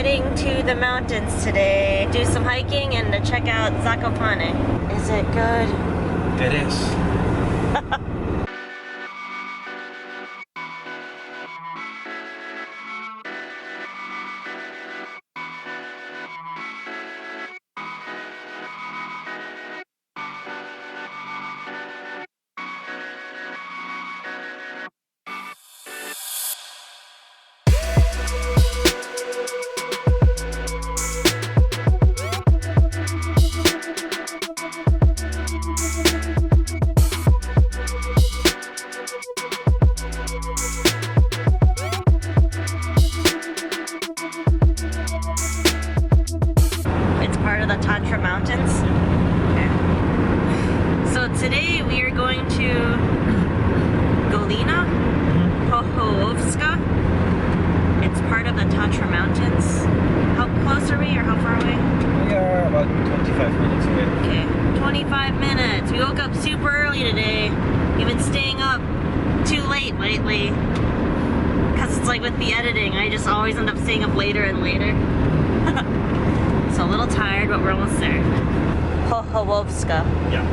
heading to the mountains today. Do some hiking and to check out Zakopane. Is it good? It is. Mountains. Okay. So today we are going to Dolina, Chochołowska. It's part of the Tatra Mountains. How close are we, or how far away? We are about 25 minutes away. Okay, 25 minutes. We woke up super early today. We've been staying up too late lately. Because it's like with the editing, I just always end up staying up later and later. So a little tired, but we're almost there. Chochołowska. Yeah.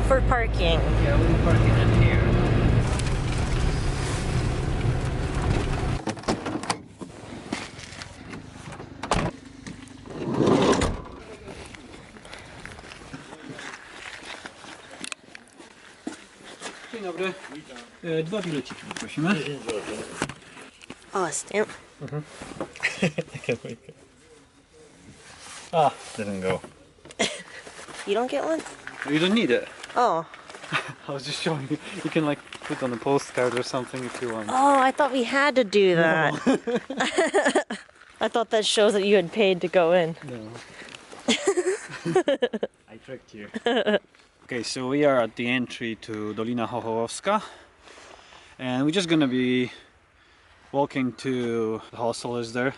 For parking. Yeah, we'll be parking in here. Dzień dobry. 2 bileciki prosimy. Oh, a stamp. Ah, didn't go. You don't get one? You don't need it. Oh. I was just showing you. You can like put on a postcard or something if you want. Oh, I thought we had to do that. No. I thought that shows that you had paid to go in. No. I tricked you. Okay, so we are at the entry to Dolina Chochołowska, and we're just gonna be walking to the hostel is there.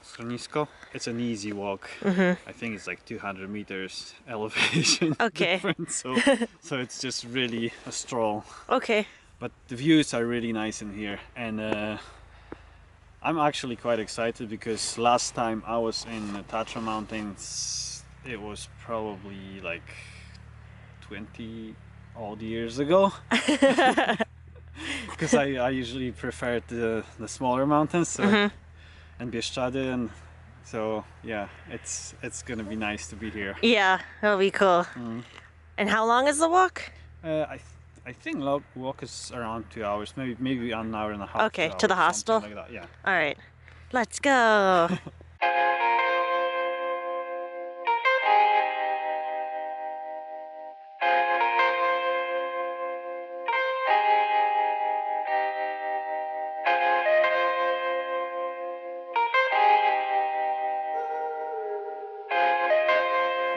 Schronisko. It's an easy walk. I think it's like 200 meters elevation difference, so it's just really a stroll. Okay. But the views are really nice in here, and I'm actually quite excited because last time I was in the Tatra Mountains, it was probably like 20 odd years ago. Because I usually prefer the smaller mountains. So, and Bieszczady, and so yeah, it's gonna be nice to be here. Yeah, that'll be cool. And how long is the walk? I think walk is around 2 hours, maybe an hour and a half. Okay, to the hostel. Like that, yeah. All right, let's go.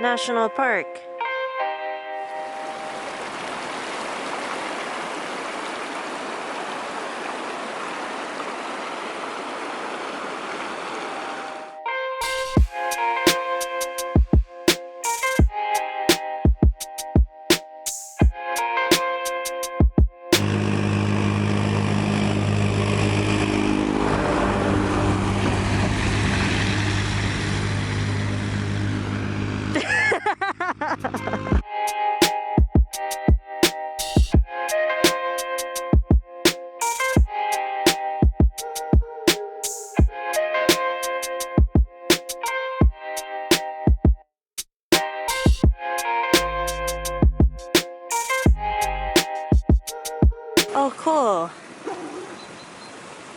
National Park. Oh, cool.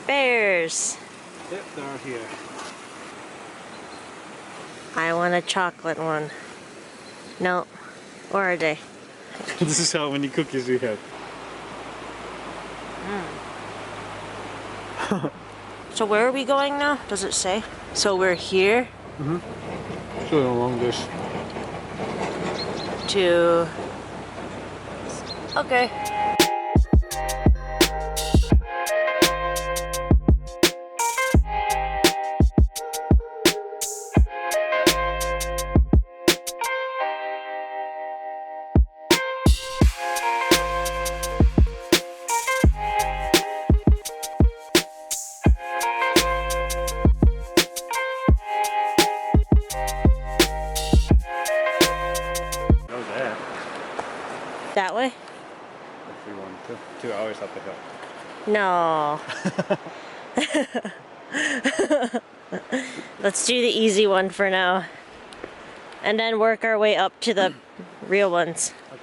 Bears. Yep, they're here. I want a chocolate one. No. Where are they? This is how many cookies we have. So where are we going now? Does it say? So we're here So along this. to... Okay. Go there. That way? If we want to. 2 hours up the hill. No. Let's do the easy one for now. And then work our way up to the real ones. Okay.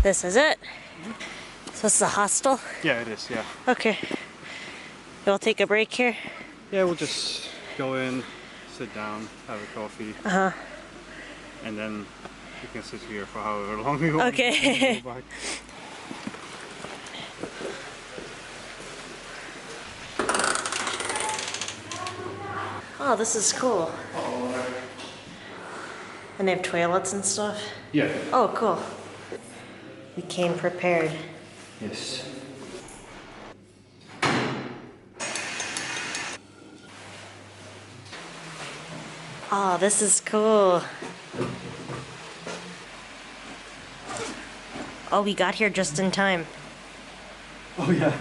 This is it. So it's the hostel? Yeah, it is, yeah. Okay. We'll take a break here. Yeah, we'll just go in, sit down, have a coffee. And then we can sit here for however long we want. Okay. Go back. Oh, this is cool. And they have toilets and stuff? Yeah. Oh, cool. We came prepared. Yes. Oh, this is cool. Oh, we got here just in time. Oh yeah.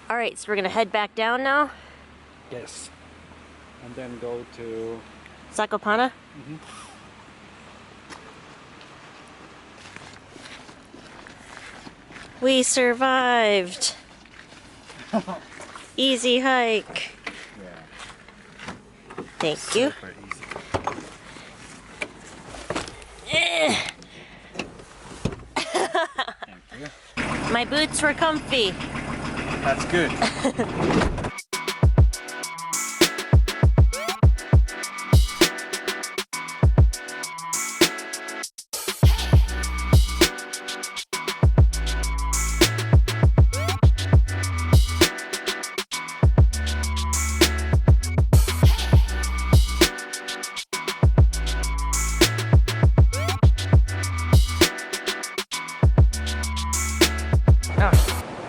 All right, so we're gonna head back down now. Yes. And then go to... Zakopane. We survived. Easy hike. Yeah. Thank you. Super easy. Thank you. My boots were comfy. That's good.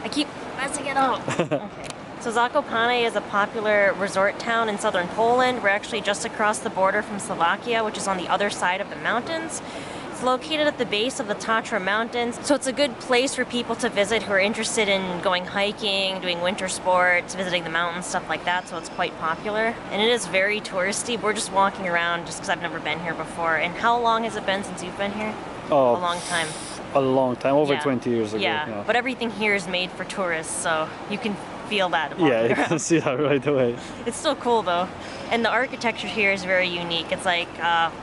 I keep messing it up. Okay. So Zakopane is a popular resort town in southern Poland. We're actually just across the border from Slovakia, which is on the other side of the mountains. It's located at the base of the Tatra Mountains, so it's a good place for people to visit who are interested in going hiking, doing winter sports, visiting the mountains, stuff like that, so it's quite popular. And it is very touristy. We're just walking around just because I've never been here before. And how long has it been since you've been here? Oh, A long time. A long time, over Yeah. 20 years ago. Yeah, but everything here is made for tourists, so you can feel that walking Yeah, you around. can see that right away. It's still cool though. And the architecture here is very unique. It's like,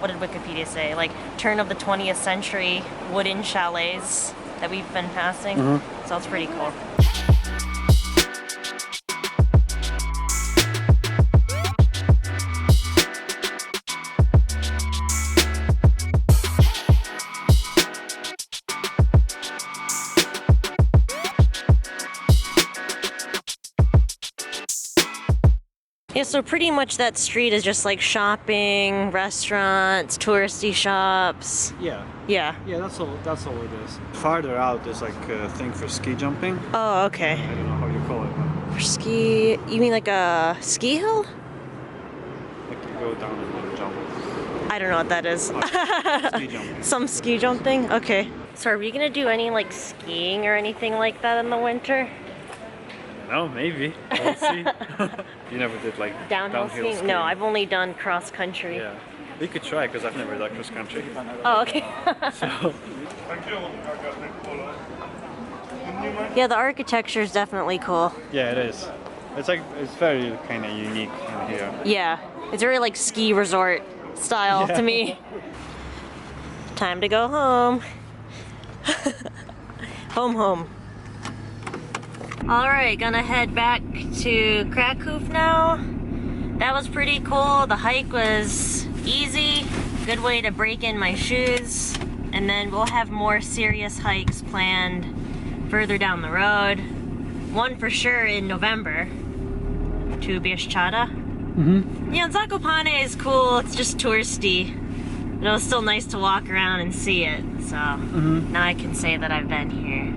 what did Wikipedia say? Like turn of the 20th century wooden chalets that we've been passing. So it's pretty cool. Yeah, so pretty much that street is just like shopping, restaurants, touristy shops. Yeah. Yeah. Yeah, that's all it is. Farther out is like a thing for ski jumping. Oh, okay. I don't know how call it? For ski, you mean like a ski hill? Like to go down and then jump. I don't know what that is. Ski jump. Some ski jump thing? Okay. So are we gonna do any like skiing or anything like that in the winter? No, maybe. We'll see. You never did like Downhill skiing? No, I've only done cross country. Yeah. We could try because I've never done cross country. Oh, okay. So. Yeah, the architecture is definitely cool. Yeah, it is. It's very kind of unique in here. Yeah, it's very like ski resort style to me. Time to go home. home. All right, gonna head back to Krakow now. That was pretty cool. The hike was easy. Good way to break in my shoes. And then we'll have more serious hikes planned further down the road. One for sure in November to Bieszczada. Yeah, Zakopane is cool. It's just touristy. But it was still nice to walk around and see it. So now I can say that I've been here.